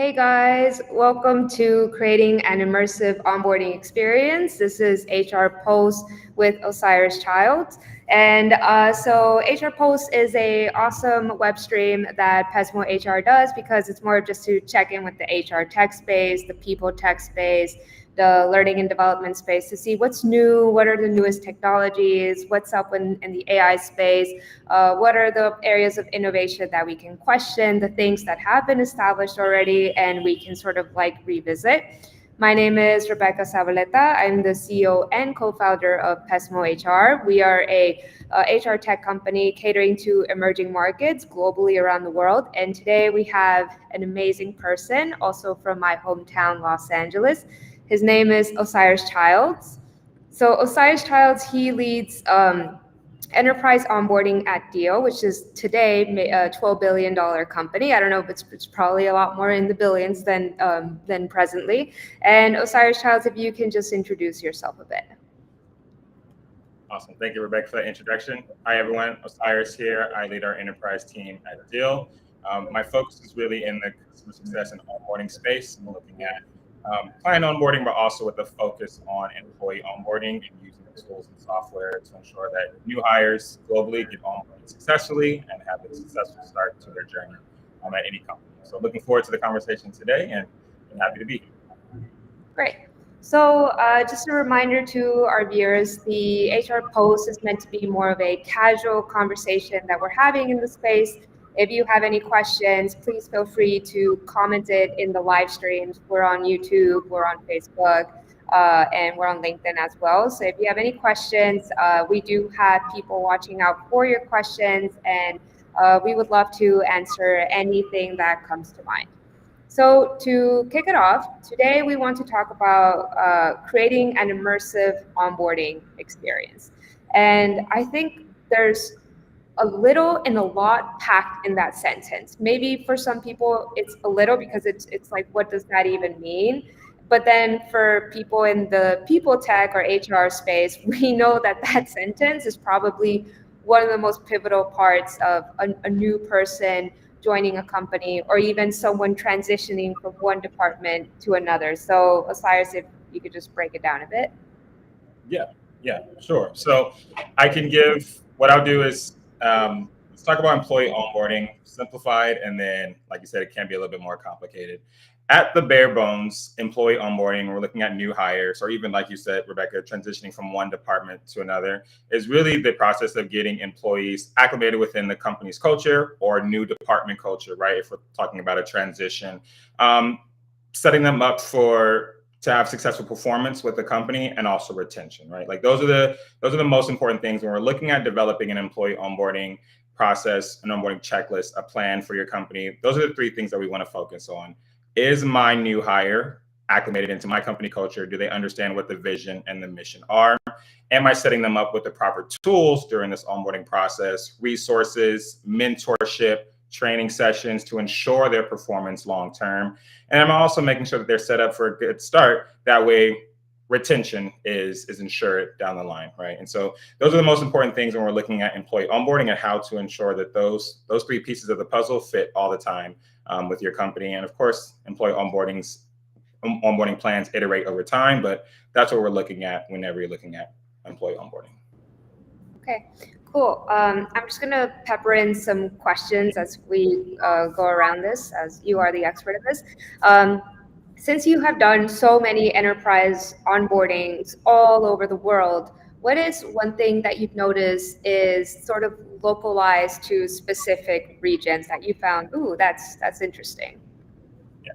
Hey guys, welcome to creating an immersive onboarding experience. This is HR Pulse with Osiris Childs. And HR Pulse is a awesome web stream that Pesmo HR does because it's more just to check in with the HR tech space, the people tech space, the learning and development space to see what's new, what are the newest technologies, what's up in the AI space, what are the areas of innovation that we can question, the things that have been established already, and we can sort of like revisit. My name is Rebecca Zavaleta. I'm the CEO and co-founder of Pesmo HR. We are a HR tech company catering to emerging markets globally around the world. And today we have an amazing person, also from my hometown, Los Angeles. His name is Osiris Childs. So Osiris Childs, he leads enterprise onboarding at Deal, which is today a $12 billion company. I don't know if it's probably a lot more in the billions than presently. And Osiris Childs, if you can just introduce yourself a bit. Awesome. Thank you, Rebecca, for that introduction. Hi, everyone. Osiris here. I lead our enterprise team at Deal. My focus is really in the customer success and onboarding space. I'm looking at client onboarding, but also with a focus on employee onboarding and using the tools and software to ensure that new hires globally get onboarded successfully and have a successful start to their journey at any company. So looking forward to the conversation today and happy to be here. Great. So just a reminder to our viewers, the HR Post is meant to be more of a casual conversation that we're having in the space. If you have any questions, please feel free to comment it in the live streams. We're on YouTube, we're on Facebook, and we're on LinkedIn as well. So if you have any questions, we do have people watching out for your questions, and we would love to answer anything that comes to mind. So to kick it off, today we want to talk about creating an immersive onboarding experience. And I think there's a little and a lot packed in that sentence. Maybe for some people it's a little because it's like, what does that even mean? But then for people in the people tech or HR space, we know that that sentence is probably one of the most pivotal parts of a new person joining a company or even someone transitioning from one department to another. So Osiris, if you could just break it down a bit. Yeah, sure. So I can give, what I'll do is, let's talk about employee onboarding, simplified, and then, like you said, it can be a little bit more complicated. At the bare bones, employee onboarding, we're looking at new hires, or even like you said, Rebecca, transitioning from one department to another, is really the process of getting employees acclimated within the company's culture or new department culture, right? If we're talking about a transition, setting them up to have successful performance with the company and also retention, right? Like those are the most important things when we're looking at developing an employee onboarding process, an onboarding checklist, a plan for your company. Those are the three things that we want to focus on. Is my new hire acclimated into my company culture? Do they understand what the vision and the mission are? Am I setting them up with the proper tools during this onboarding process, resources, mentorship, training sessions to ensure their performance long-term? And I'm also making sure that they're set up for a good start. That way, retention is ensured down the line, right? And so those are the most important things when we're looking at employee onboarding and how to ensure that those three pieces of the puzzle fit all the time with your company. And of course, employee onboarding plans iterate over time, but that's what we're looking at whenever you're looking at employee onboarding. Okay, cool. I'm just going to pepper in some questions as we go around this, as you are the expert of this. Since you have done so many enterprise onboardings all over the world, what is one thing that you've noticed is sort of localized to specific regions that you found, ooh, that's interesting? Yeah.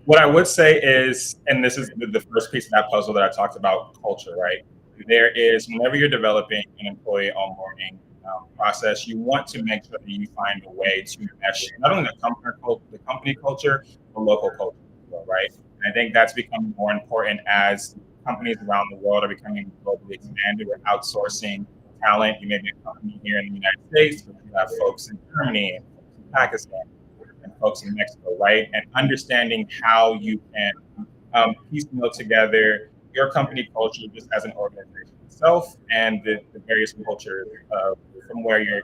What I would say is, and this is the first piece of that puzzle that I talked about, culture, right? There is, whenever you're developing an employee onboarding process, you want to make sure that you find a way to mesh not only the company culture, but local culture, right? And I think that's becoming more important as companies around the world are becoming globally expanded. We're outsourcing talent. You may be a company here in the United States, but you have folks in Germany, and folks in Pakistan, and folks in Mexico, right? And understanding how you can piecemeal together your company culture just as an organization itself and the various cultures from where you're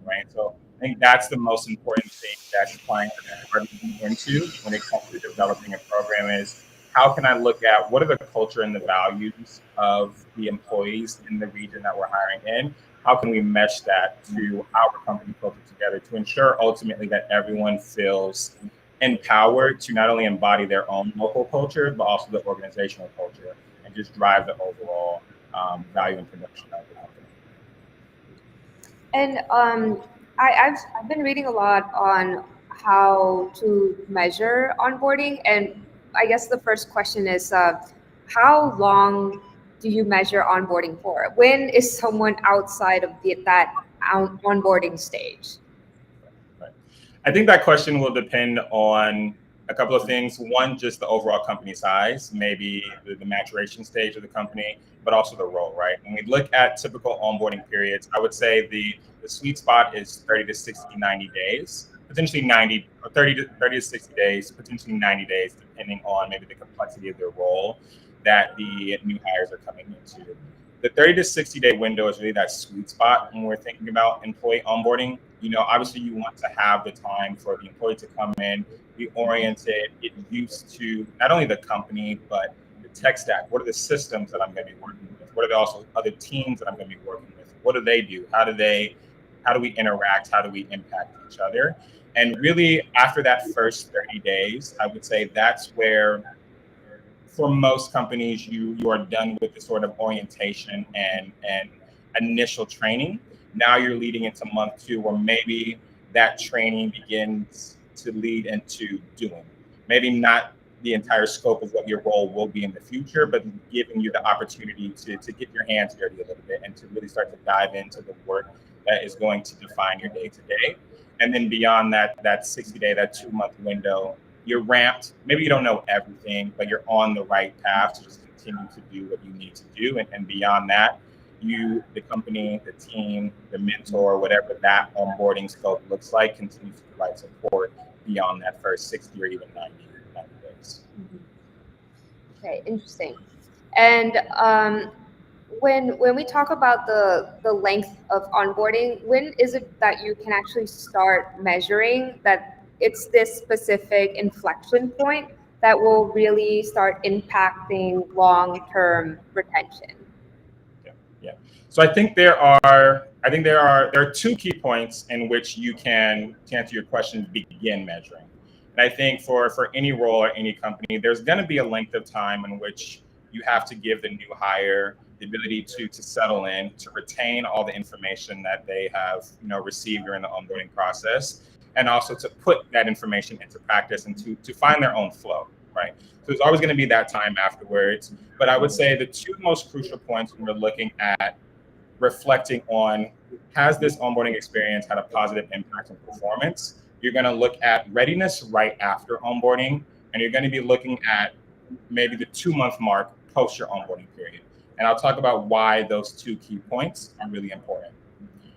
right? So I think that's the most important thing that clients are looking into when it comes to developing a program is how can I look at what are the culture and the values of the employees in the region that we're hiring in? How can we mesh that to our company culture together to ensure ultimately that everyone feels empowered to not only embody their own local culture, but also the organizational culture and just drive the overall value and production of the company. And I've been reading a lot on how to measure onboarding, and I guess the first question is, how long do you measure onboarding for? When is someone outside of that onboarding stage? Right. I think that question will depend on a couple of things. One, just the overall company size, maybe the maturation stage of the company, but also the role, right? When we look at typical onboarding periods, I would say the sweet spot is 30 to 60, 90 days, potentially 90 or 30 to 60 days, potentially 90 days, depending on maybe the complexity of their role that the new hires are coming into. The 30 to 60-day window is really that sweet spot when we're thinking about employee onboarding. Obviously you want to have the time for the employee to come in, be oriented, get used to not only the company, but the tech stack. What are the systems that I'm going to be working with? What are the also other teams that I'm going to be working with? What do they do? How do we interact? How do we impact each other? And really after that first 30 days, I would say that's where for most companies, you are done with the sort of orientation and initial training. Now you're leading into month two, where maybe that training begins to lead into doing. Maybe not the entire scope of what your role will be in the future, but giving you the opportunity to get your hands dirty a little bit and to really start to dive into the work that is going to define your day to day. And then beyond that 60-day, that 2 month window, you're ramped. Maybe you don't know everything, but you're on the right path to just continue to do what you need to do. And beyond that, the company, the team, the mentor, whatever that onboarding scope looks like, continues to provide support beyond that first 60 or even 90 days. Mhm. Okay, interesting. And when we talk about the length of onboarding, when is it that you can actually start measuring that it's this specific inflection point that will really start impacting long-term retention? Yeah, yeah. So I think there are two key points in which you can, to answer your question, begin measuring. And I think for any role or any company, there's going to be a length of time in which you have to give the new hire the ability to settle in, to retain all the information that they have received during the onboarding process, and also to put that information into practice and to find their own flow, right? So there's always going to be that time afterwards. But I would say the two most crucial points when we're looking at reflecting on has this onboarding experience had a positive impact on performance, you're going to look at readiness right after onboarding, and you're going to be looking at maybe the 2 month mark post your onboarding period. And I'll talk about why those two key points are really important.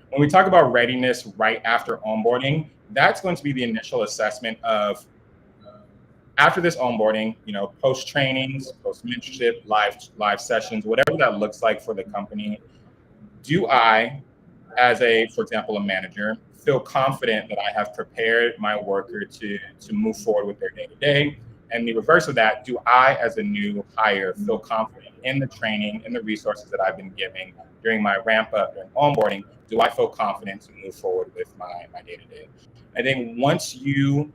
When we talk about readiness right after onboarding, that's going to be the initial assessment of after this onboarding, post trainings, post mentorship, live sessions, whatever that looks like for the company. Do I, as for example, a manager, feel confident that I have prepared my worker to move forward with their day to day? And the reverse of that, do I, as a new hire, feel confident in the training and the resources that I've been giving during my ramp up and onboarding? Do I feel confident to move forward with my day to day? I think once you,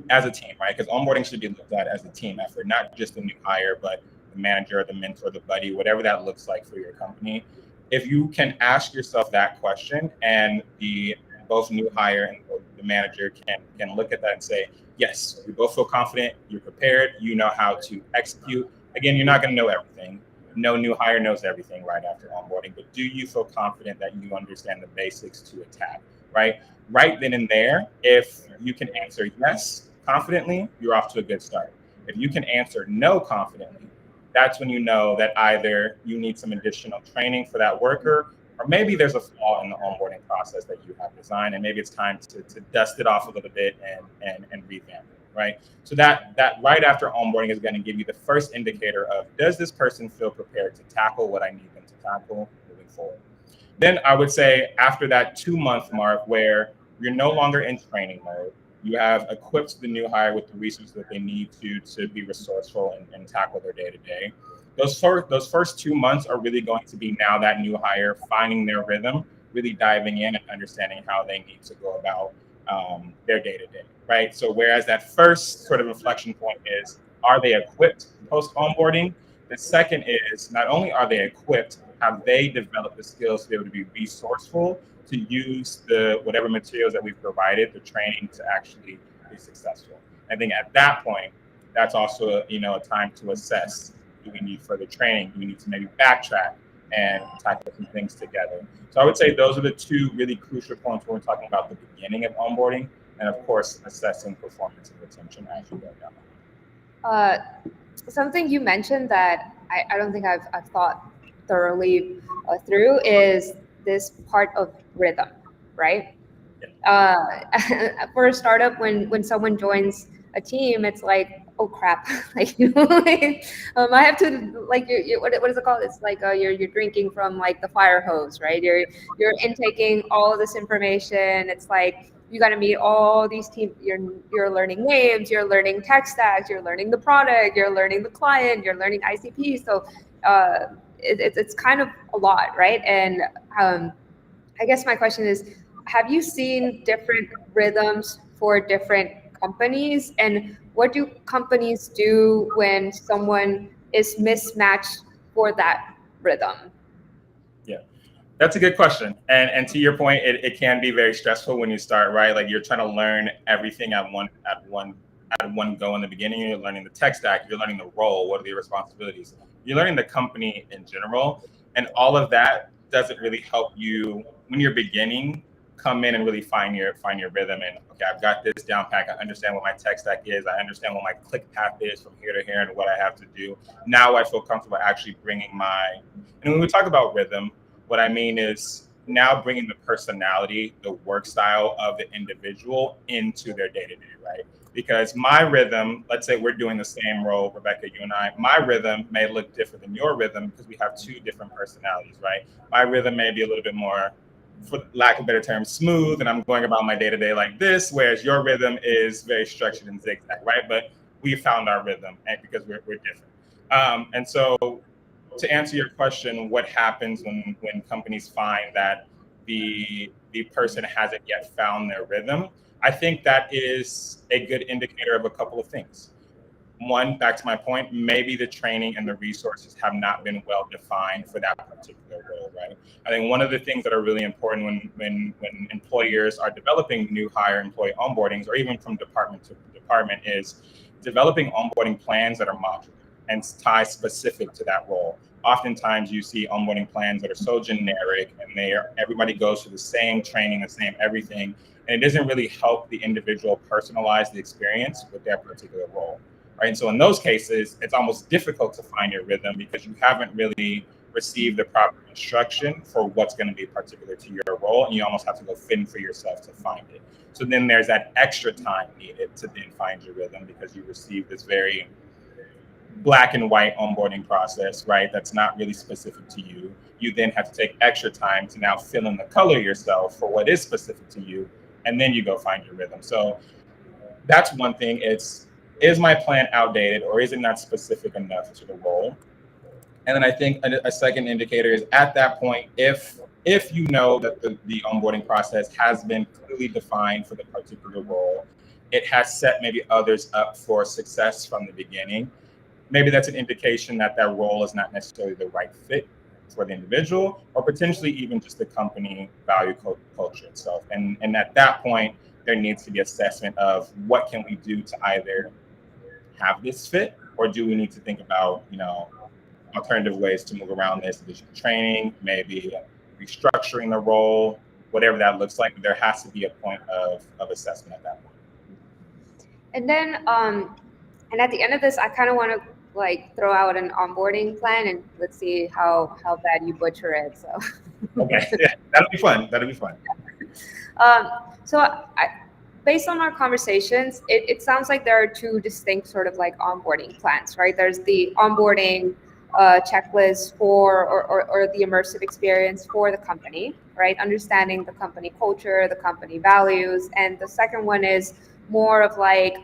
as a team, right? Because onboarding should be looked at as a team effort, not just the new hire, but the manager, the mentor, the buddy, whatever that looks like for your company. If you can ask yourself that question, and the both new hire and the manager can look at that and say, yes, we both feel confident, you're prepared, you know how to execute. Again, you're not going to know everything. No new hire knows everything right after onboarding, but do you feel confident that you understand the basics to attack, right? Right then and there, if you can answer yes confidently, you're off to a good start. If you can answer no confidently, that's when you know that either you need some additional training for that worker, or maybe there's a flaw in the onboarding process that you have designed, and maybe it's time to dust it off a little bit and revamp it, right? So that right after onboarding is going to give you the first indicator of, does this person feel prepared to tackle what I need them to tackle moving forward? Then I would say after that 2 month mark, where you're no longer in training mode. You have equipped the new hire with the resources that they need to be resourceful and tackle their day to day. Those first 2 months are really going to be now that new hire finding their rhythm, really diving in and understanding how they need to go about their day to day, right? So whereas that first sort of inflection point is, are they equipped post onboarding? The second is, not only are they equipped, have they developed the skills to be able to be resourceful to use the whatever materials that we've provided, the training to actually be successful. I think at that point, that's also a time to assess: do we need further training? Do we need to maybe backtrack and tackle some things together? So I would say those are the two really crucial points when we're talking about the beginning of onboarding, and of course, assessing performance and retention as you go down. Something you mentioned that I don't think I've thought thoroughly through is this part of rhythm, right? For a startup, when someone joins a team, it's like, oh crap, like, I have to, like, what is it called? It's like you're drinking from like the fire hose, right? You're intaking all of this information. It's like you got to meet all these teams. You're learning names, you're learning tech stacks, you're learning the product, you're learning the client, you're learning ICP. So it's kind of a lot, right? And I guess my question is, have you seen different rhythms for different companies? And what do companies do when someone is mismatched for that rhythm? Yeah, that's a good question. And to your point, it can be very stressful when you start, right? Like you're trying to learn everything at one go in the beginning. You're learning the tech stack, you're learning the role, what are the responsibilities, you're learning the company in general, and all of that doesn't really help you when you're beginning come in and really find your rhythm. And okay, I've got this down pack. I understand what my tech stack is. I understand what my click path is from here to here and what I have to do. Now I feel comfortable actually bringing and when we talk about rhythm, what I mean is now bringing the personality, the work style of the individual into their day to day, right? Because my rhythm, let's say we're doing the same role, Rebecca, you and I, my rhythm may look different than your rhythm because we have two different personalities, right? My rhythm may be a little bit more, for lack of a better term, smooth, and I'm going about my day to day like this, whereas your rhythm is very structured and zigzag, right? But we found our rhythm because we're different. And so to answer your question, what happens when companies find that the person hasn't yet found their rhythm? I think that is a good indicator of a couple of things. One, back to my point, maybe the training and the resources have not been well defined for that particular role, right? I think one of the things that are really important when employers are developing new hire employee onboardings, or even from department to department, is developing onboarding plans that are modular and tie specific to that role. Oftentimes you see onboarding plans that are so generic and everybody goes through the same training, the same everything, and it doesn't really help the individual personalize the experience with their particular role. Right. And so in those cases, it's almost difficult to find your rhythm because you haven't really received the proper instruction for what's going to be particular to your role. And you almost have to go fend for yourself to find it. So then there's that extra time needed to then find your rhythm because you receive this very black and white onboarding process, right? That's not really specific to you. You then have to take extra time to now fill in the color yourself for what is specific to you. And then you go find your rhythm. So that's one thing. Is my plan outdated or is it not specific enough to the role? And then I think a second indicator is at that point, if you know that the onboarding process has been clearly defined for the particular role, it has set maybe others up for success from the beginning. Maybe that's an indication that role is not necessarily the right fit for the individual, or potentially even just the company value culture itself. And at that point, there needs to be assessment of what can we do to either have this fit, or do we need to think about alternative ways to move around this, additional training, maybe restructuring the role, whatever that looks like. But there has to be a point of assessment at that point. And then and at the end of this, I kind of want to like throw out an onboarding plan, and let's see how bad you butcher it. So okay, yeah, that'll be fun. So based on our conversations, it sounds like there are two distinct sort of like onboarding plans, right? There's the onboarding checklist for or the immersive experience for the company, right? Understanding the company culture, the company values. And the second one is more of like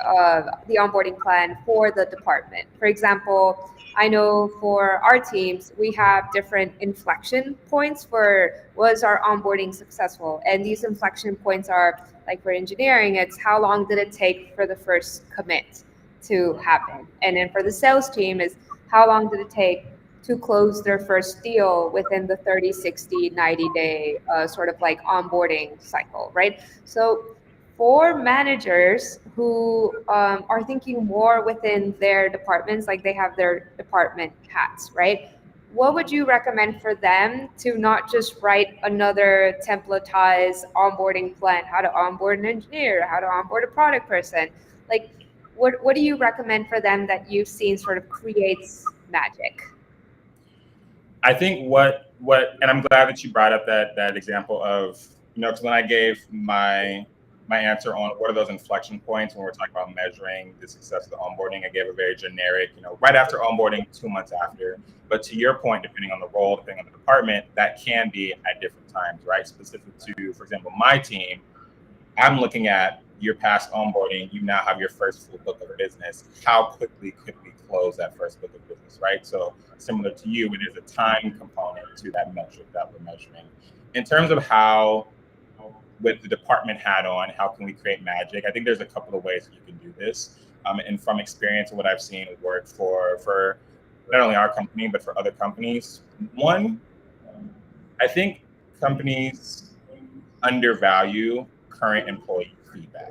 the onboarding plan for the department. For example, I know for our teams, we have different inflection points for was our onboarding successful. And these inflection points are like for engineering, it's how long did it take for the first commit to happen? And then for the sales team is how long did it take to close their first deal within the 30, 60, 90-day sort of like onboarding cycle, right? So for managers who are thinking more within their departments, like they have their department hats, right? What would you recommend for them to not just write another templatized onboarding plan, how to onboard an engineer, how to onboard a product person? Like, what do you recommend for them that you've seen sort of creates magic? I think and I'm glad that you brought up that example of, because when I gave my answer on what are those inflection points when we're talking about measuring the success of the onboarding, I gave a very generic, right after onboarding, 2 months after. But to your point, depending on the role, depending on the department, that can be at different times, right? Specific to, for example, my team, I'm looking at your past onboarding, you now have your first full book of business. How quickly could we close that first book of business, right? So similar to you, it is a time component to that metric that we're measuring. In terms of how, with the department hat on, how can we create magic? I think there's a couple of ways you can do this. And from experience, what I've seen work for not only our company, but for other companies. One, I think companies undervalue current employee feedback.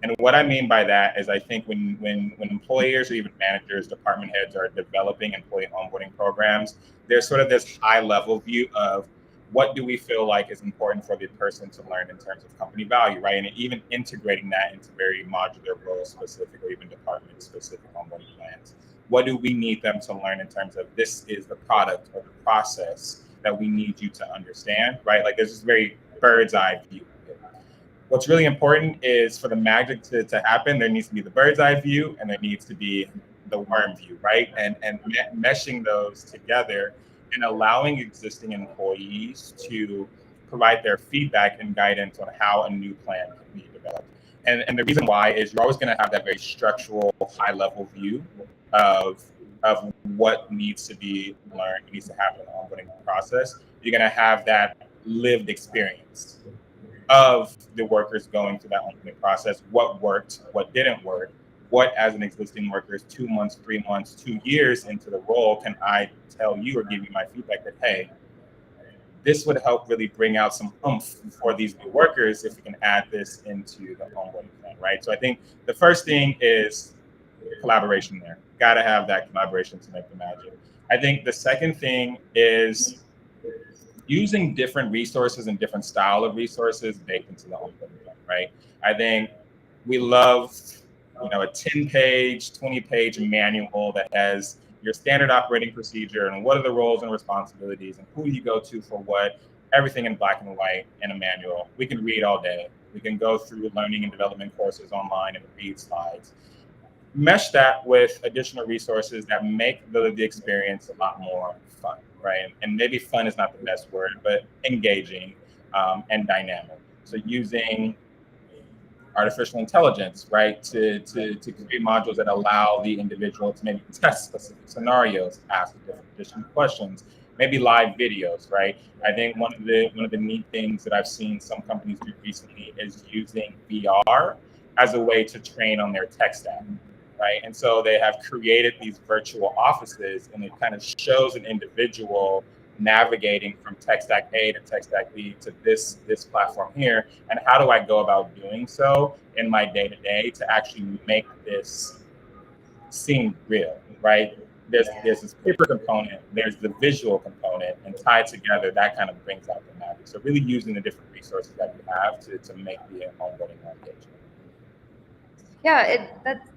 And what I mean by that is I think when employers or even managers, department heads are developing employee onboarding programs, there's sort of this high level view of what do we feel like is important for the person to learn in terms of company value, right? And even integrating that into very modular role specific or even department specific onboarding plans. What do we need them to learn in terms of this is the product or the process that we need you to understand, right? Like there's this very bird's eye view. What's really important is for the magic to happen, there needs to be the bird's eye view and there needs to be the worm view, right? And meshing those together and allowing existing employees to provide their feedback and guidance on how a new plan can be developed. And the reason why is you're always going to have that very structural, high level view of what needs to be learned, what needs to happen in the onboarding process. You're going to have that lived experience of the workers going through that onboarding process, what worked, what didn't work, what as an existing worker is 2 months, 3 months, 2 years into the role, can I tell you or give you my feedback that, hey, this would help really bring out some oomph for these new workers if we can add this into the onboarding plan, right? So I think the first thing is collaboration there. Got to have that collaboration to make the magic. I think the second thing is using different resources and different style of resources baked into the onboarding plan, right? I think we love, a 10-page, 20-page manual that has your standard operating procedure and what are the roles and responsibilities and who you go to for what, everything in black and white in a manual. We can read all day. We can go through learning and development courses online and read slides. Mesh that with additional resources that make the experience a lot more fun, right? And maybe fun is not the best word, but engaging and dynamic. So using artificial intelligence, right, to create modules that allow the individual to maybe test specific scenarios, ask different additional questions, maybe live videos, right? I think one of the neat things that I've seen some companies do recently is using VR as a way to train on their tech stack, right? And so they have created these virtual offices, and it kind of shows an individual navigating from tech stack A to tech stack B to this platform here, and how do I go about doing so in my day-to-day to actually make this seem real, right? There's this paper component, there's the visual component, and tied together, that kind of brings out the magic. So really using the different resources that you have to make the onboarding more engaging. Yeah,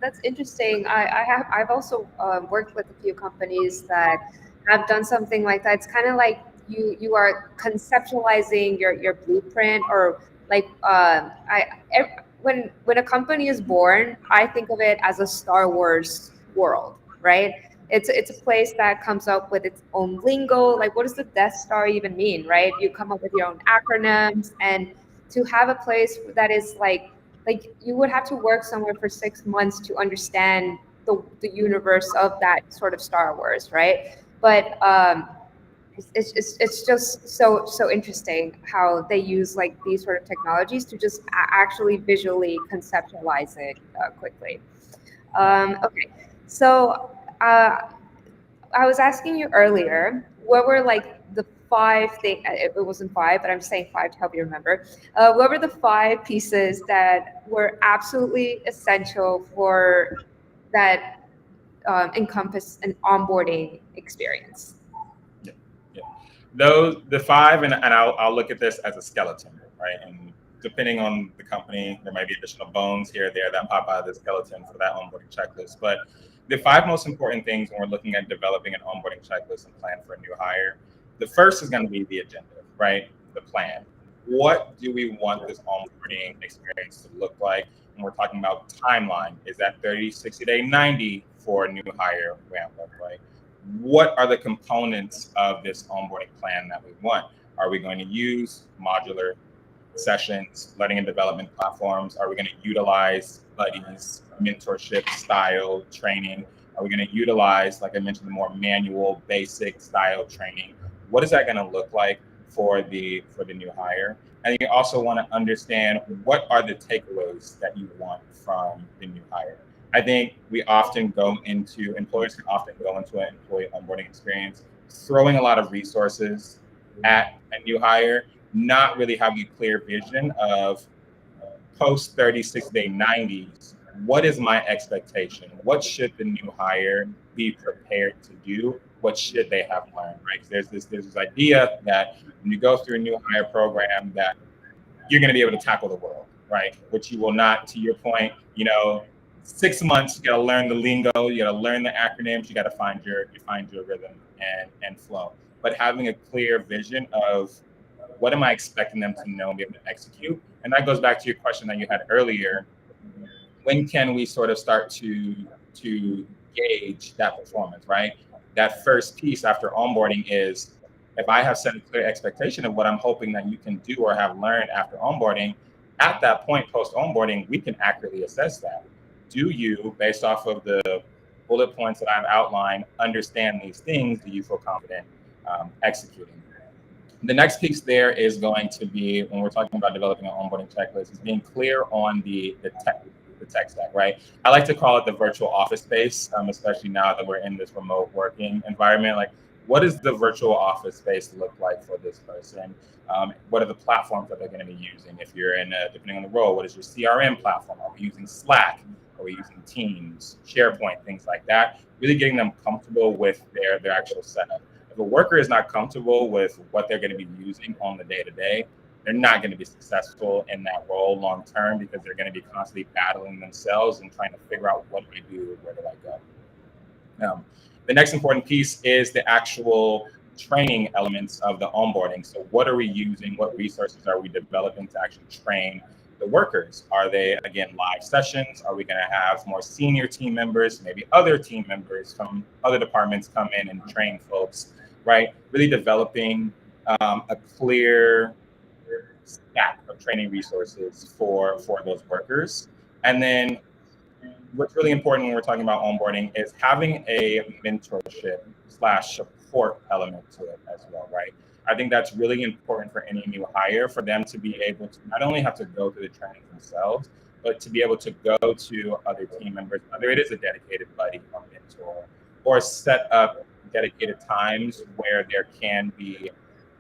that's interesting. I've also worked with a few companies that have done something like that. It's kind of like you are conceptualizing your blueprint, or like when a company is born, I think of it as a Star Wars world, right? It's a place that comes up with its own lingo. Like, what does the Death Star even mean, right? You come up with your own acronyms, and to have a place that is like you would have to work somewhere for 6 months to understand the universe of that sort of Star Wars, right? But it's just so interesting how they use like these sort of technologies to just actually visually conceptualize it quickly. Okay, so I was asking you earlier, what were like the five things? It wasn't five, but I'm saying five to help you remember. What were the five pieces that were absolutely essential for that encompass an onboarding experience? Yeah, yeah. Those the five, and I'll look at this as a skeleton, right? And depending on the company, there might be additional bones here or there that pop out of the skeleton for that onboarding checklist. But the five most important things when we're looking at developing an onboarding checklist and plan for a new hire, the first is going to be the agenda, right? The plan. What do we want this onboarding experience to look like? When we're talking about timeline, is that 30, 60 day, 90 for a new hire ramp up, right? What are the components of this onboarding plan that we want? Are we going to use modular sessions, learning and development platforms? Are we going to utilize buddies, mentorship style training? Are we going to utilize, like I mentioned, the more manual, basic style training? What is that going to look like for the new hire? And you also want to understand what are the takeaways that you want from the new hire. I think employers can often go into an employee onboarding experience throwing a lot of resources at a new hire, not really having a clear vision of post 36 day 90s. What is my expectation? What should the new hire be prepared to do? What should they have learned, right? There's this idea that when you go through a new hire program that you're going to be able to tackle the world, right? Which you will not, to your point, 6 months, you got to learn the lingo, you got to learn the acronyms, you got to find your rhythm and flow. But having a clear vision of what am I expecting them to know and be able to execute? And that goes back to your question that you had earlier. When can we sort of start to gauge that performance, right? That first piece after onboarding is if I have set a clear expectation of what I'm hoping that you can do or have learned after onboarding, at that point post onboarding, we can accurately assess that. Do you, based off of the bullet points that I've outlined, understand these things? Do you feel confident executing? The next piece there is going to be, when we're talking about developing an onboarding checklist, is being clear on the tech stack, right? I like to call it the virtual office space, especially now that we're in this remote working environment. Like, what does the virtual office space look like for this person? What are the platforms that they're going to be using? If you're depending on the role, what is your CRM platform? Are we using Slack? Are we using Teams, SharePoint, things like that? Really getting them comfortable with their actual setup. If a worker is not comfortable with what they're going to be using on the day-to-day, they're not going to be successful in that role long term because they're going to be constantly battling themselves and trying to figure out what do I do, where do I go. The next important piece is the actual training elements of the onboarding. So what are we using? What resources are we developing to actually train the workers? Are they, again, live sessions? Are we going to have more senior team members, maybe other team members from other departments come in and train folks, right? Really developing a clear stack of training resources for those workers. And then what's really important when we're talking about onboarding is having a mentorship / support element to it as well, right? I think that's really important for any new hire, for them to be able to not only have to go through the training themselves, but to be able to go to other team members, whether it is a dedicated buddy or mentor, or set up dedicated times where there can be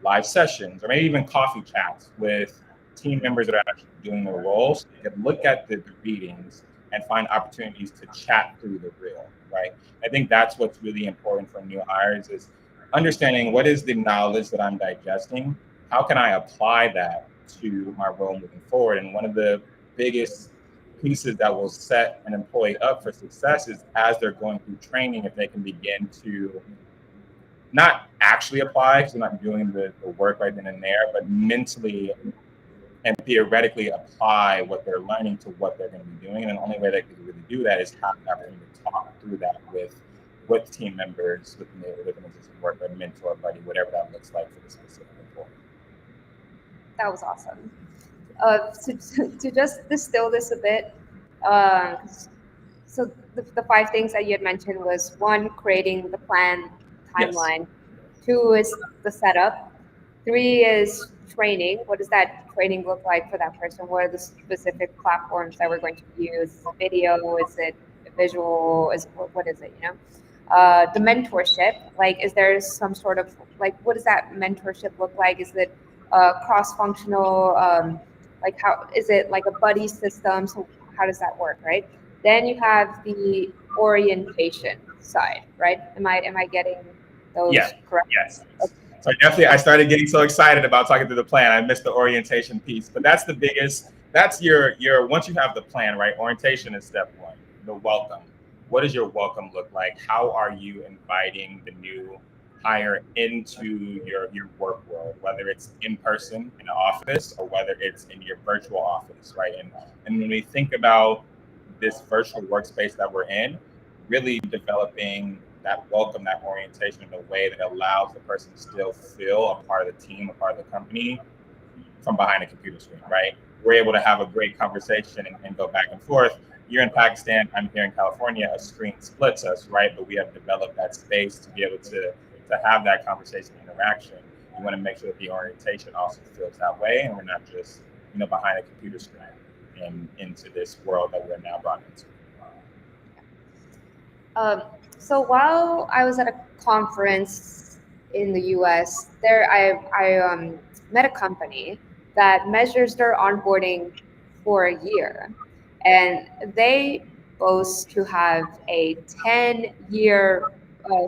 live sessions or maybe even coffee chats with team members that are actually doing the role. So you can look at the readings and find opportunities to chat through the reel, right? I think that's what's really important for new hires is understanding what is the knowledge that I'm digesting, how can I apply that to my role moving forward. And one of the biggest pieces that will set an employee up for success is as they're going through training, if they can begin to not actually apply because they're not doing the work right then and there, but mentally and theoretically apply what they're learning to what they're going to be doing. And the only way they can really do that is have the opportunity to talk through that with with team members, with an existing worker, mentor, buddy, whatever that looks like for the specific employee. That was awesome. To just distill this a bit, so the five things that you had mentioned was one, creating the plan Yes. timeline. Two is the setup. Three is training. What does that training look like for that person? What are the specific platforms that we're going to use? Is it video? Is it visual? What is it? The mentorship. Like, is there some sort of like what does that mentorship look like? Is it cross-functional? Like how is it like a buddy system? So how does that work, right? Then you have the orientation side, right? Am I getting Yeah. those correct? Yes. So I started getting so excited about talking through the plan. I missed the orientation piece, but that's the biggest. That's your once you have the plan, right? Orientation is step one. The welcome. What does your welcome look like? How are you inviting the new hire into your work world, whether it's in person in the office or whether it's in your virtual office, right? And when we think about this virtual workspace that we're in, really developing that welcome, that orientation in a way that allows the person to still feel a part of the team, a part of the company from behind a computer screen, right? We're able to have a great conversation and go back and forth. You're in Pakistan, I'm here in California, a screen splits us, right? But we have developed that space to be able to have that conversation interaction. You want to make sure that the orientation also feels that way and we're not just, behind a computer screen and into this world that we're now brought into. So while I was at a conference in the US, there I met a company that measures their onboarding for a year, and they boast to have a 10-year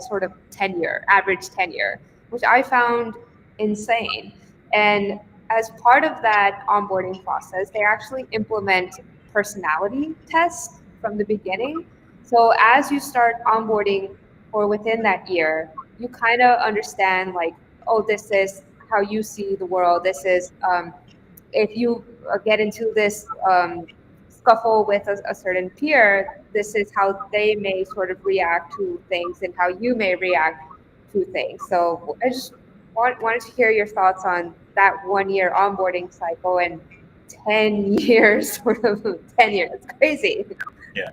sort of tenure, average tenure, which I found insane. And as part of that onboarding process, they actually implement personality tests from the beginning. So as you start onboarding or within that year, you kind of understand like, oh, this is how you see the world. This is if you get into this scuffle with a certain peer, this is how they may sort of react to things and how you may react to things. So I just wanted to hear your thoughts on that 1 year onboarding cycle and 10 years, sort of 10 years. It's crazy. Yeah.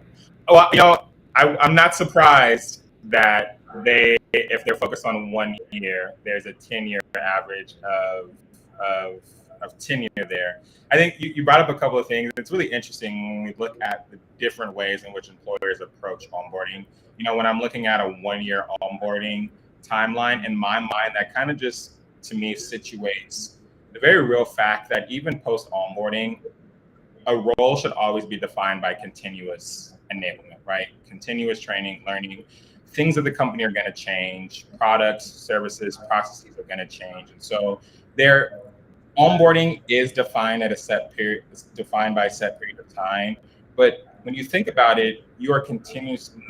Well, I'm not surprised that if they're focused on 1 year, there's a 10-year average of tenure there. I think you brought up a couple of things. It's really interesting when we look at the different ways in which employers approach onboarding. When I'm looking at a 1 year onboarding timeline, in my mind, that kind of just, to me, situates the very real fact that even post onboarding, a role should always be defined by continuous enablement, right? Continuous training, learning. Things of the company are going to change. Products, services, processes are going to change. And so their onboarding is defined at a set period, it's defined by a set period of time. But when you think about it, you are continuously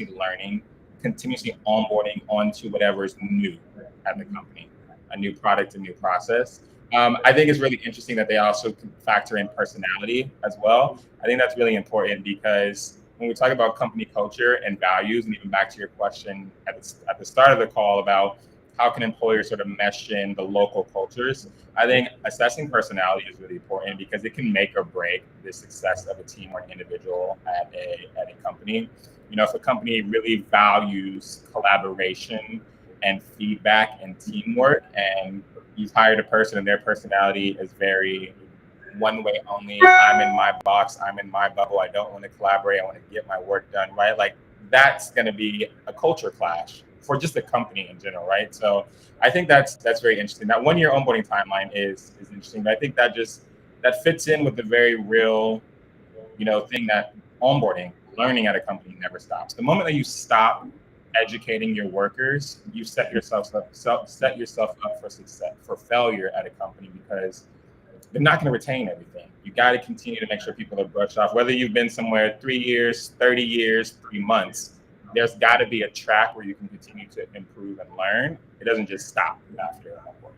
learning, continuously onboarding onto whatever is new at the company, a new product, a new process. I think it's really interesting that they also factor in personality as well. I think that's really important because when we talk about company culture and values, and even back to your question at the start of the call about how can employers sort of mesh in the local cultures, I think assessing personality is really important because it can make or break the success of a team or an individual at a company. If a company really values collaboration and feedback and teamwork, and you've hired a person and their personality is very one way only, I'm in my box, I'm in my bubble, I don't want to collaborate, I want to get my work done, right? Like that's going to be a culture clash for just the company in general, right? So I think that's very interesting. That 1 year onboarding timeline is interesting, but I think that fits in with the very real, thing that onboarding, learning at a company never stops. The moment that you stop educating your workers, you set yourself up for success, for failure at a company, because they're not going to retain everything. You got to continue to make sure people are brushed off. Whether you've been somewhere 3 years, 30 years, 3 months, there's got to be a track where you can continue to improve and learn. It doesn't just stop after a work.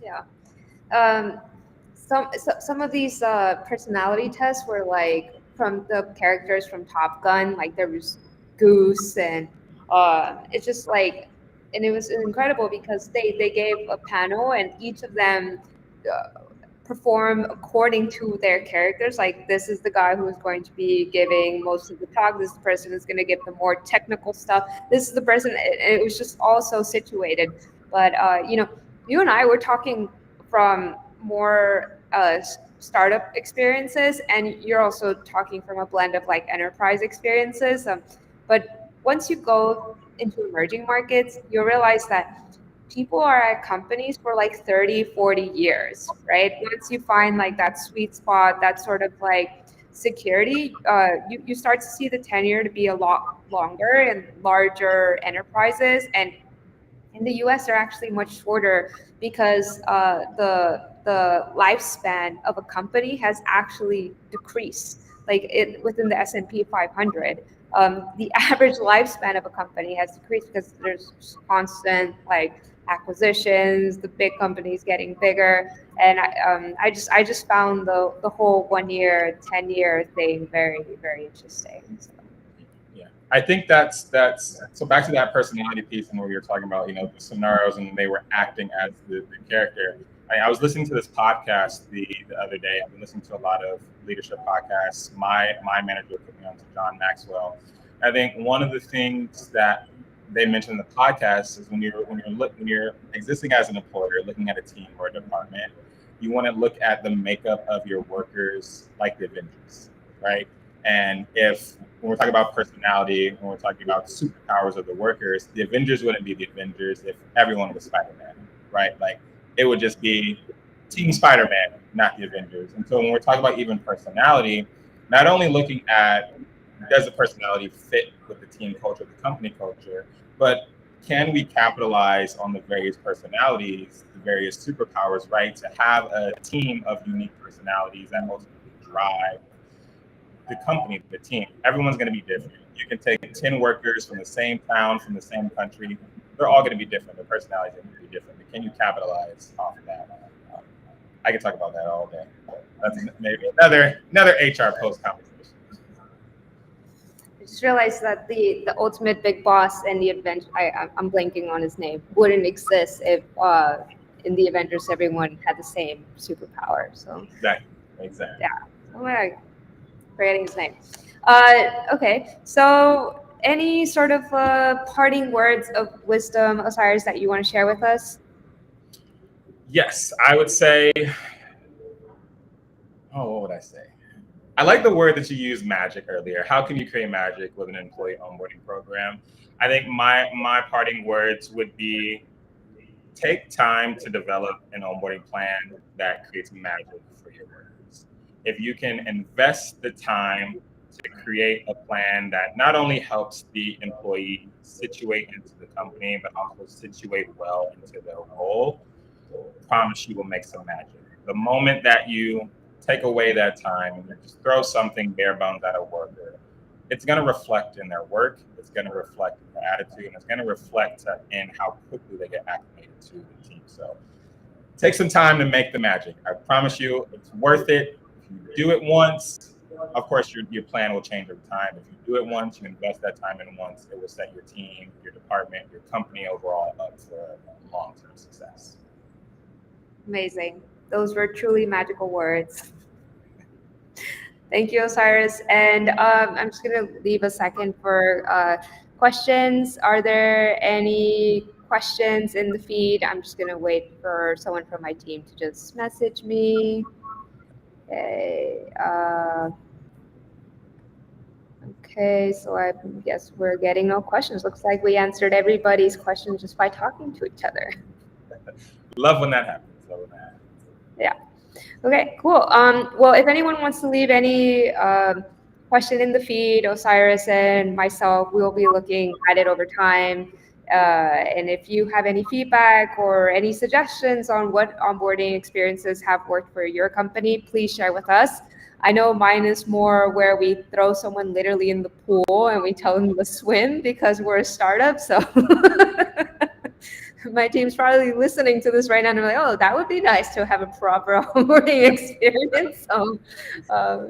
Yeah. Some of these personality tests were like from the characters from Top Gun, like there was goose, and it's just like, and it was incredible because they gave a panel and each of them perform according to their characters. Like, this is the guy who is going to be giving most of the talk. This is the person who's going to give the more technical stuff. This is the person. And it was just all so situated. But you and I were talking from more startup experiences, and you're also talking from a blend of like enterprise experiences. But once you go into emerging markets, you realize that people are at companies for like 30, 40 years, right? Once you find like that sweet spot, that sort of like security, you start to see the tenure to be a lot longer in larger enterprises. And in the US, they're actually much shorter because the lifespan of a company has actually decreased. Like within the S&P 500, the average lifespan of a company has decreased because there's constant like acquisitions, the big companies getting bigger, and I just found the whole 1 year, 10 year thing very very interesting. So. Yeah, I think that's so back to that personality piece and where you're talking about, the scenarios and they were acting as the character. I was listening to this podcast the other day. I've been listening to a lot of leadership podcasts. My manager put me on to John Maxwell. I think one of the things that they mentioned in the podcast is when you're existing as an employer, looking at a team or a department, you want to look at the makeup of your workers like the Avengers, right? And when we're talking about personality, when we're talking about superpowers of the workers, the Avengers wouldn't be the Avengers if everyone was Spider-Man, right? Like, it would just be Team Spider-Man, not the Avengers. And so when we're talking about even personality, not only looking at does the personality fit with the team culture, the company culture, but can we capitalize on the various personalities, the various superpowers, right? To have a team of unique personalities that ultimately drive the company, the team. Everyone's going to be different. You can take 10 workers from the same town, from the same country. They're all going to be different. Their personalities are going to be different. But can you capitalize off of that? I can talk about that all day. That's maybe another HR post conversation. I just realized that the ultimate big boss and the Avengers, I'm blanking on his name, wouldn't exist if in the Avengers everyone had the same superpower. So Exactly. Yeah. Oh my God. Forgetting his name. Okay. So any sort of parting words of wisdom, Osiris, that you want to share with us? Yes, I would say. Oh, what would I say? I like the word that you used, magic, earlier. How can you create magic with an employee onboarding program? I think my parting words would be take time to develop an onboarding plan that creates magic for your workers. If you can invest the time to create a plan that not only helps the employee situate into the company, but also situate well into their role, I promise you will make some magic. The moment that you take away that time and you just throw something bare bones at a worker, it's going to reflect in their work, it's going to reflect in their attitude, and it's going to reflect in how quickly they get acclimated to the team. So take some time to make the magic. I promise you it's worth it. If you do it once, of course your plan will change over time. If you do it once, you invest that time in once, it will set your team, your department, your company overall up for long-term success. Amazing. Those were truly magical words. Thank you, Osiris. And I'm just going to leave a second for questions. Are there any questions in the feed? I'm just going to wait for someone from my team to just message me. Okay. Okay, so I guess we're getting no questions. Looks like we answered everybody's questions just by talking to each other. Love when that happens. Yeah. Okay, cool. Well, if anyone wants to leave any question in the feed, Osiris and myself, we'll be looking at it over time. And if you have any feedback or any suggestions on what onboarding experiences have worked for your company, please share with us. I know mine is more where we throw someone literally in the pool and we tell them to swim because we're a startup. So my team's probably listening to this right now and they're like, oh, that would be nice to have a proper onboarding experience. So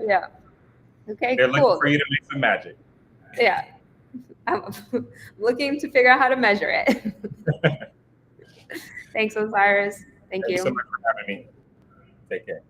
yeah. Okay, they're cool. looking for you to make some magic. Yeah. I'm looking to figure out how to measure it. Thanks, Osiris. Thank Thank you so you. much for having me. Take care.